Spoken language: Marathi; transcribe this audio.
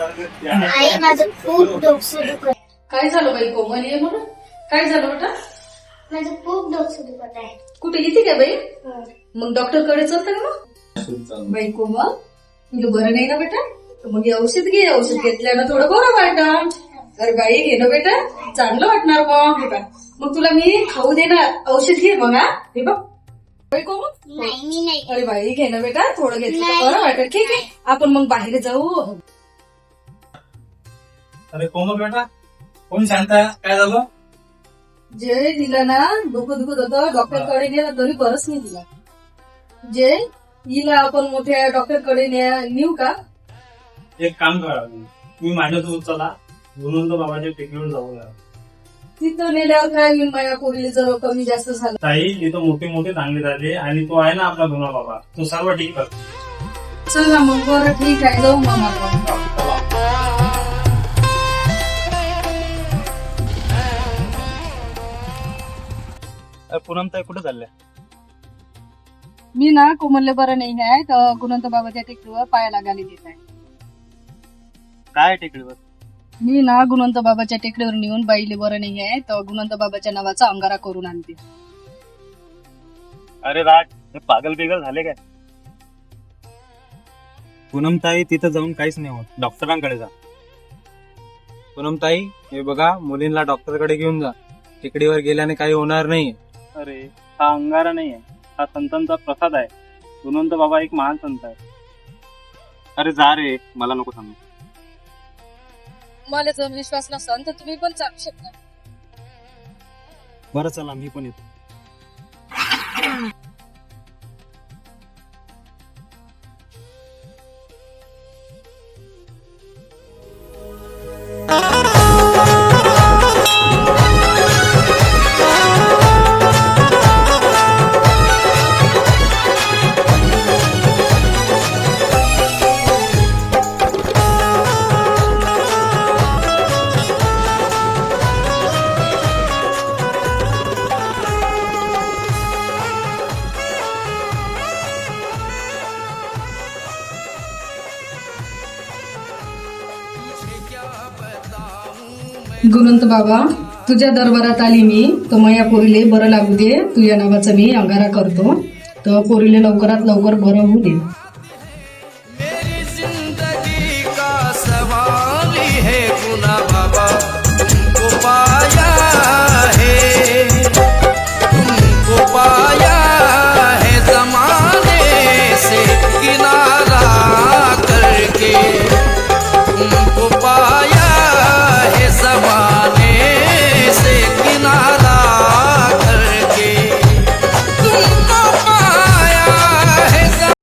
आई माझं खूप डोकं दुखत. काय झालं बाई कोमल ये म्हणून? काय झालं बेटा? माझं खूप डोकं दुखत आहे. कुठे येते का बाई? हो. मग डॉक्टर कडे चलतं का मग? बाई कोमल तुला बरं नाही ना बेटा? तर मग हे औषध घे. औषध घेतल्यानं थोडं बरं वाटतं. अरे बाई घे ना बेटा, चांगलं वाटणार मग. हे बघ मग तुला मी खाऊ देणार. औषध घे मग. हा हे बघ बाई कोमल. नाही मी नाही. अरे बाई घे ना बेटा, थोडं घेतलं तर नाही. बरं वाटेल. ठीक आहे आपण मग बाहेर जाऊ. अरे कोमल बेटा, कोण शांत आहे? काय झालं? जे दिला ना डोकं दुखत होतं, डॉक्टर कडे नेलं तरी बरंच नाही दिला. जे हिला आपण मोठ्या डॉक्टर कडे नेऊ का? एक काम करा, तुम्ही माझ्यासोबत चला, गुणवंत बाबाच्या टेकडीवर जाऊया. तिथं नेल्यावर काय होईल? माझ्या पोरीला जर कमी जास्त झालं. ताई इथं मोठे मोठे चांगले झाले आणि तो आहे ना आपला गुन्हा बाबा, तो सर्व ठीक करतो. चला मग बरं ठीक आहे, जाऊ मग आपण. पूनम ताई कुठे चालल्या? मी ना कोमलले बरं नाही आहे तर गुणवंत बाबाच्या टेकडीवर पाया लागायला देत आहे. काय टेकडीवर? मी ना गुणवंत बाबाच्या टेकडीवर नेऊन बाईले बरं नाही आहे तर गुणवंत बाबाच्या नावाचा अंगारा करून आणते. अरे राज, हे पागल बिगल झाले काय? पूनम ताई तिथं जाऊन काहीच नाही होत, डॉक्टरांकडे जा. पूनम ताई हे बघा, मुलींना डॉक्टरकडे घेऊन जा. टेकडीवर गेल्याने काही होणार नाही. अरे हा अंगारा नाही आहे, हा संतांचा प्रसाद आहे. गुणवंत बाबा एक महान संत आहे. अरे जा रे, मला नको सांगू. मला जर विश्वास नसेल तर तुम्ही पण सांगू शकता. बरं चला, मी पण येतो. गुणवंत बाबा तुझ्या दरबारात आली मी तर मया पोरीले बरं लागू दे. तुझ्या नावाचा मी अंगारा करतो तर पोरीले लवकरात लवकर बरं होऊ दे.